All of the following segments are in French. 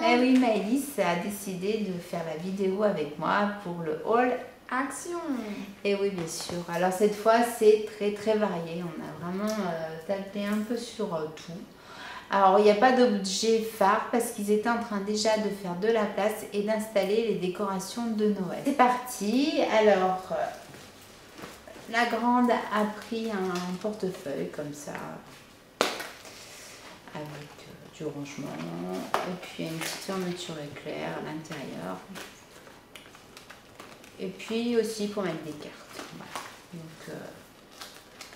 Eh oui, Maëlys a décidé de faire la vidéo avec moi pour le haul Action. Et oui, bien sûr. Alors cette fois, c'est très varié. On a vraiment tapé un peu sur tout. Alors, il n'y a pas d'objet phare parce qu'ils étaient en train déjà de faire de la place et d'installer les décorations de Noël. C'est parti. Alors, la grande a pris un portefeuille comme ça, avec du rangement. Et puis, il y a une petite fermeture éclair à l'intérieur. Et puis aussi pour mettre des cartes. Voilà. Donc,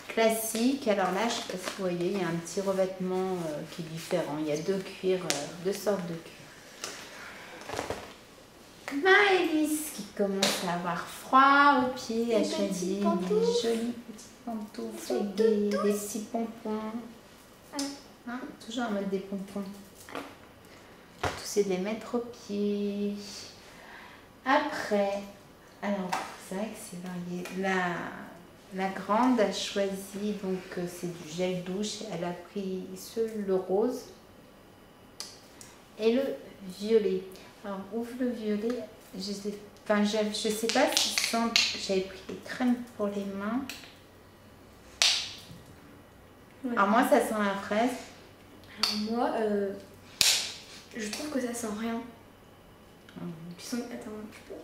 classique. Alors là, je sais pas si vous voyez, il y a un petit revêtement qui est différent. Il y a deux sortes de cuir. Maëlys qui commence à avoir froid aux pieds, a choisi des jolies petites pantoufles avec des petits pompons. Hein, toujours en mode des pompons. Tout c'est de les mettre aux pieds. Après, alors c'est vrai que c'est varié. La grande a choisi, donc c'est du gel douche, elle a pris le rose et le violet. Alors ouvre le violet, je sais pas si j'avais pris les crèmes pour les mains. Ouais. Alors moi ça sent la fraise. Alors moi, je trouve que ça sent rien. Attends, tu peux.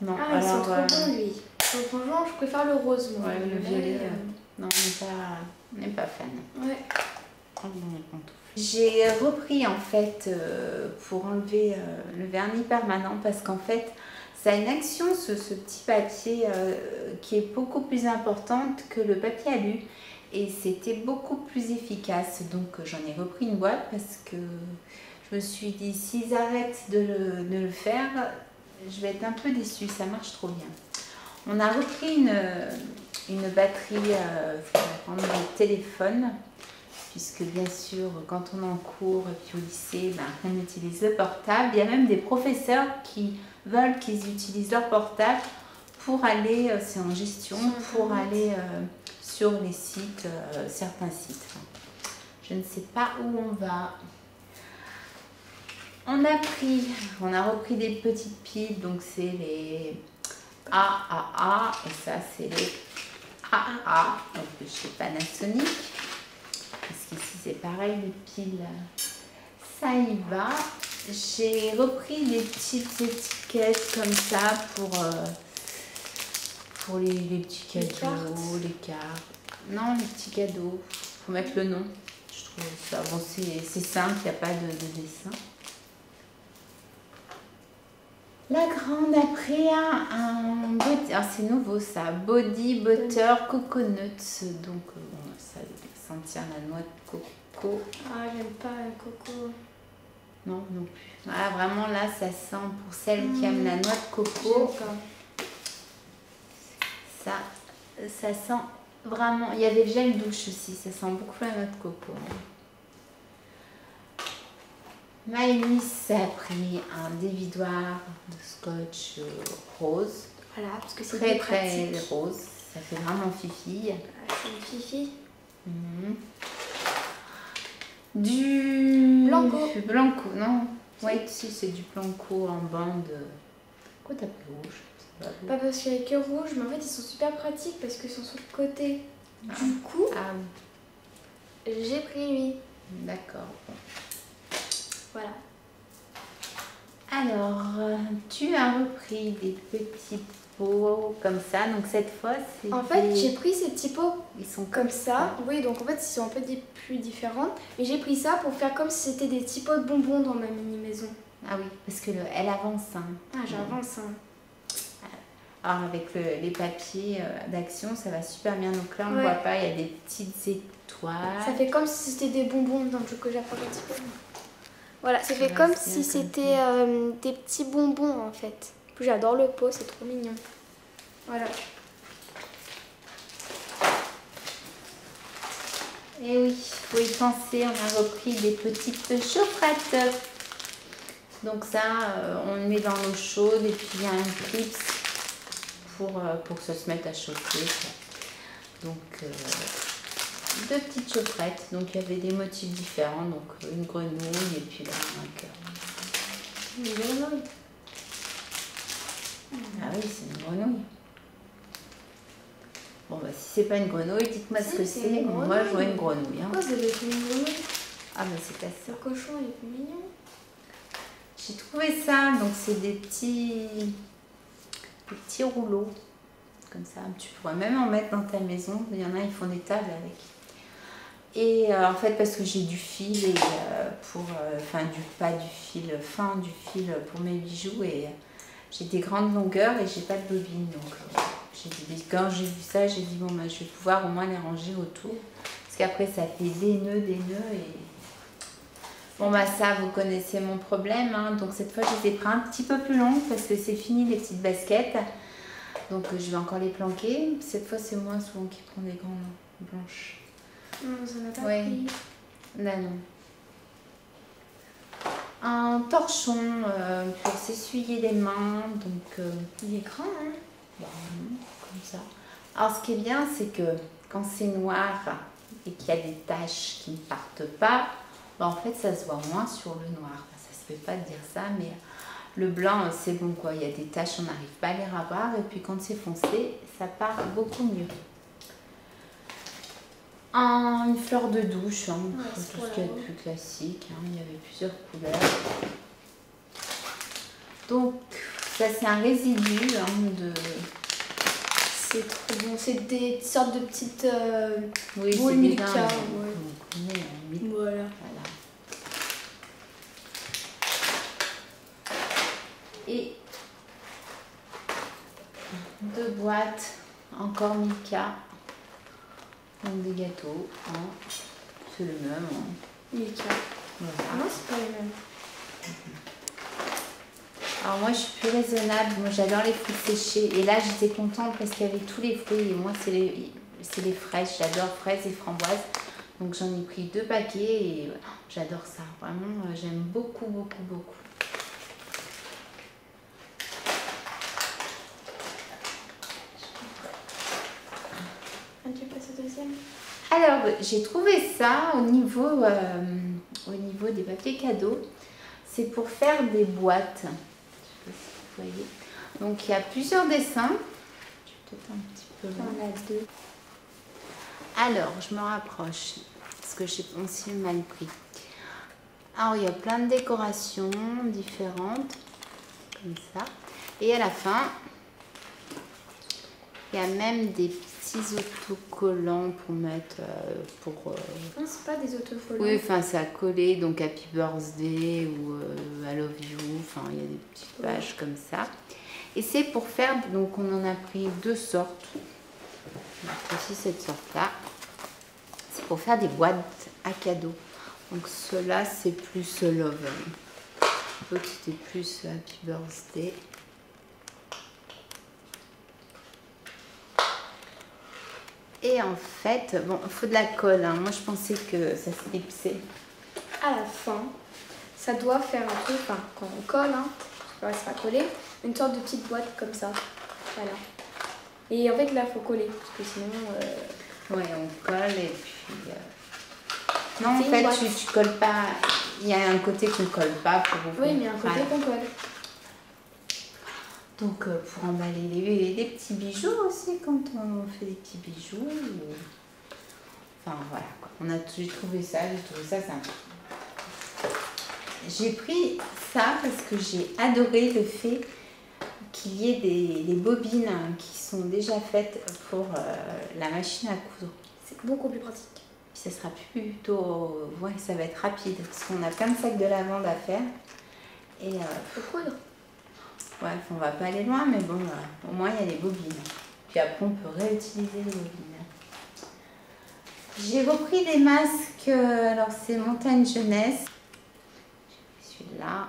Non, ah, ils sont trop bons, lui. Donc, franchement, je préfère le rose, moi. Ouais, le violet. Non, on n'est pas fan. Ouais. J'ai repris, en fait, pour enlever le vernis permanent, parce qu'en fait, ça a une action, ce petit papier, qui est beaucoup plus importante que le papier alu. Et c'était beaucoup plus efficace. Donc, j'en ai repris une boîte, parce que je me suis dit, s'ils arrêtent de le faire, je vais être un peu déçue, ça marche trop bien. On a repris une batterie pour le téléphone, puisque bien sûr, quand on est en cours et puis au lycée, on utilise le portable. Il y a même des professeurs qui veulent qu'ils utilisent leur portable pour aller, c'est en gestion, pour aller sur les sites, certains sites. Je ne sais pas où on va. On a repris des petites piles, donc c'est les AAA et ça c'est les AA, donc chez Panasonic. Parce qu'ici c'est pareil, les piles, ça y va. J'ai repris des petites étiquettes comme ça pour les petits cadeaux, les cartes. Non, les petits cadeaux, il faut mettre le nom. Je trouve ça, bon c'est simple, il n'y a pas de dessin. La grande a pris un body, c'est nouveau ça, body butter coconut, donc ça va sentir la noix de coco. Ah, j'aime pas le coco. Non, non plus. Ah, vraiment là, ça sent pour celles qui aiment la noix de coco. Ça sent vraiment. Il y avait le gel douche aussi, ça sent beaucoup la noix de coco. Maëlys a pris un dévidoir de scotch rose. Voilà, parce que c'est très rose. Ça fait vraiment fifille. C'est une fifi. Du Blanco, non? Oui, si, c'est du Blanco en bande. Pourquoi t'as pris rouge? Pas parce qu'il n'y a que rouge, mais en fait ils sont super pratiques parce qu'ils sont sur le côté. Du coup, j'ai pris lui. D'accord. Voilà. Alors, tu as repris des petits pots comme ça. Donc cette fois, c'est. En fait, j'ai pris ces petits pots. Ils sont comme ça. Oui, donc en fait, ils sont un peu plus différents. Mais j'ai pris ça pour faire comme si c'était des petits pots de bonbons dans ma mini maison. Ah oui, parce que elle avance. Hein. Ah, j'avance. Alors avec les papiers d'action, ça va super bien. Donc là, on ne voit pas, il y a des petites étoiles. Ça fait comme si c'était des bonbons dans le chocolat pour un petit peu. Voilà, ça fait comme si c'était des petits bonbons en fait. J'adore le pot, c'est trop mignon. Voilà. Et oui, il faut y penser, on a repris des petites chaufferettes. Donc ça, on le met dans l'eau chaude et puis il y a un clip pour que ça se mette à chauffer. Donc deux petites chaufferettes. Donc il y avait des motifs différents. Donc une grenouille et puis là un cœur. Une grenouille. Ah oui, c'est une grenouille. Bon bah si c'est pas une grenouille, dites-moi ce que c'est. Moi je vois une grenouille. Hein. Pourquoi vous avez fait une grenouille? Ah bah c'est pas ça. Le cochon il est plus mignon. J'ai trouvé ça, donc c'est des petits rouleaux. Comme ça, tu pourrais même en mettre dans ta maison. Il y en a, ils font des tables avec. Et en fait, parce que j'ai du fil et pas du fil fin, du fil pour mes bijoux et j'ai des grandes longueurs et j'ai pas de bobine. Donc quand j'ai vu ça, j'ai dit bon bah, je vais pouvoir au moins les ranger autour. Parce qu'après ça fait des nœuds et bon bah ça vous connaissez mon problème. Hein. Donc cette fois je les ai pris un petit peu plus longues parce que c'est fini les petites baskets. Donc je vais encore les planquer. Cette fois c'est moi souvent qui prends des grandes blanches. Non, ça n'a pas Ouais. pris. Là, non. Un torchon pour s'essuyer les mains. Donc, Il est grand, hein? bah, comme ça. Alors, ce qui est bien, c'est que quand c'est noir et qu'il y a des taches qui ne partent pas, bah, en fait, ça se voit moins sur le noir. Enfin, ça se fait pas de dire ça, mais le blanc, c'est bon, quoi. Il y a des taches, on n'arrive pas à les ravoir. Et puis, quand c'est foncé, ça part beaucoup mieux. Une fleur de douche, hein, Ouais, tout ce qu'il y a de plus classique. Hein, il y avait plusieurs couleurs. Donc, ça c'est un résidu de... C'est trop bon. C'est des sortes de petites Oui, boules c'est Milka. déjà Ouais. Voilà. Et deux boîtes, encore Milka. Donc des gâteaux, hein. C'est le même. Hein. Milka. Voilà. Non, c'est pas les mêmes. Alors moi je suis plus raisonnable, moi j'adore les fruits séchés. Et là j'étais contente parce qu'il y avait tous les fruits. Et moi c'est les fraises, j'adore fraises et framboises. Donc j'en ai pris 2 paquets et j'adore ça. Vraiment j'aime beaucoup, beaucoup, beaucoup. Tu passes au deuxième? Alors j'ai trouvé ça au niveau des papiers cadeaux. C'est pour faire des boîtes. Je sais pas si vous voyez. Donc il y a plusieurs dessins. Je vais peut-être un petit peu là. On a 2. Alors je me rapproche parce que j'ai aussi mal pris. Alors il y a plein de décorations différentes comme ça. Et à la fin, il y a même des petits autocollants pour mettre Non, c'est pas des autocollants. Oui, enfin c'est à coller, donc Happy Birthday ou I Love You, enfin il y a des petites pages comme ça. Et c'est pour faire, donc on en a pris 2 sortes. Donc aussi cette sorte-là. C'est pour faire des boîtes à cadeaux. Donc ceux-là c'est plus Love. L'autre c'était plus Happy Birthday. Et en fait, bon, il faut de la colle. Hein. Moi, je pensais que ça s'élipsait. À la fin, ça doit faire un peu, enfin, quand on colle, hein, parce que c'est pas collé, une sorte de petite boîte comme ça. Voilà. Et en fait, là, il faut coller, parce que sinon... Ouais, on colle et puis... Non, en fait, tu colles pas... Il y a un côté qu'on colle pas pour ouvrir. Oui, mais il y a un côté qu'on colle. Donc, pour emballer des petits bijoux aussi, quand on fait des petits bijoux. Enfin, voilà, quoi. J'ai trouvé ça sympa. J'ai pris ça parce que j'ai adoré le fait qu'il y ait des bobines qui sont déjà faites pour la machine à coudre. C'est beaucoup plus pratique. Puis ça sera plutôt... Ouais, ça va être rapide parce qu'on a plein de sacs de lavande à faire. Et faut coudre. Ouais, on va pas aller loin, mais bon, au moins il y a les bobines. Puis après, on peut réutiliser les bobines. J'ai repris des masques, alors c'est Montagne Jeunesse. Celui-là.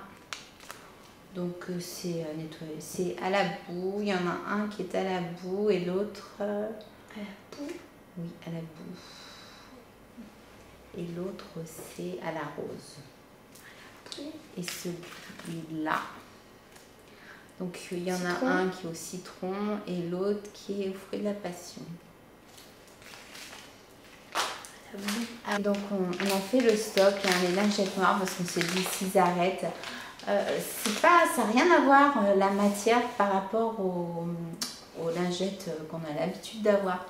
Donc c'est nettoyé, c'est à la boue. Il y en a un qui est à la boue et l'autre... À la boue? Oui, à la boue. Et l'autre c'est à la rose. Et celui-là... Donc il y en a un qui est au citron et l'autre qui est au fruit de la passion. Donc on en fait le stock, hein, les lingettes noires parce qu'on se dit s'ils arrêtent. Ça n'a rien à voir la matière par rapport aux lingettes qu'on a l'habitude d'avoir.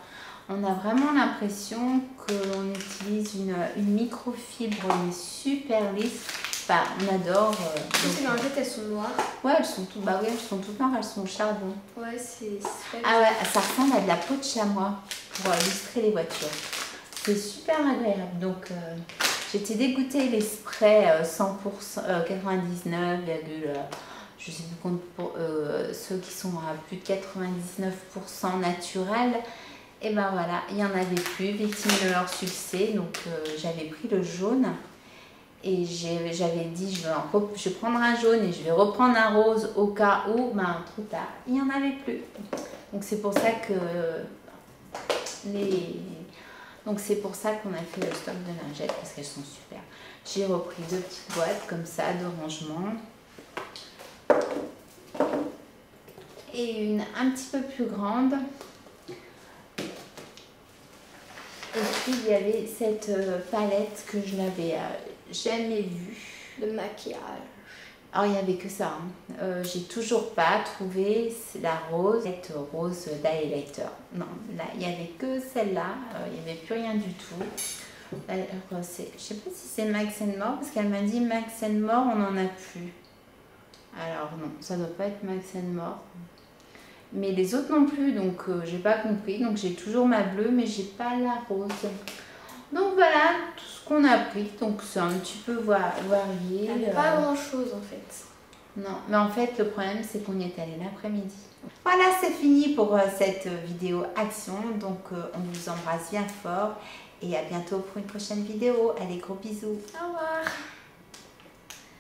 On a vraiment l'impression qu'on utilise une microfibre mais super lisse. Enfin, on adore. Ces lingettes, elles sont noires. Ouais, elles sont toutes, elles sont toutes noires, elles sont au charbon. Ouais, c'est ah ouais, ça ressemble à de la peau de chamois pour illustrer les voitures. C'est super agréable. Donc, j'étais dégoûtée les sprays 100%, 99, je sais plus compte pour ceux qui sont à plus de 99% naturels. Et ben voilà, il n'y en avait plus, victime de leur succès. Donc, j'avais pris le jaune. Et j'avais dit, je vais prendre un jaune et je vais reprendre un rose au cas où, trop tard, il n'y en avait plus. Donc c'est pour ça que c'est pour ça qu'on a fait le stock de lingettes parce qu'elles sont super. J'ai repris 2 petites boîtes comme ça de rangement. Et une un petit peu plus grande. Et puis il y avait cette palette que je n'avais jamais vue. Le maquillage. Alors il n'y avait que ça. Hein. J'ai toujours pas trouvé la rose, cette rose d'highlighter. Non, là il n'y avait que celle-là. Il n'y avait plus rien du tout. Alors, je ne sais pas si c'est Max & More parce qu'elle m'a dit Max & More on n'en a plus. Alors non, ça ne doit pas être Max & More. Mais les autres non plus, donc j'ai pas compris. Donc j'ai toujours ma bleue, mais j'ai pas la rose. Donc voilà tout ce qu'on a pris. Donc c'est un petit peu varié. Il n'y a pas grand chose en fait. Non, mais en fait le problème c'est qu'on y est allé l'après-midi. Voilà, c'est fini pour cette vidéo action. Donc on vous embrasse bien fort et à bientôt pour une prochaine vidéo. Allez, gros bisous. Au revoir.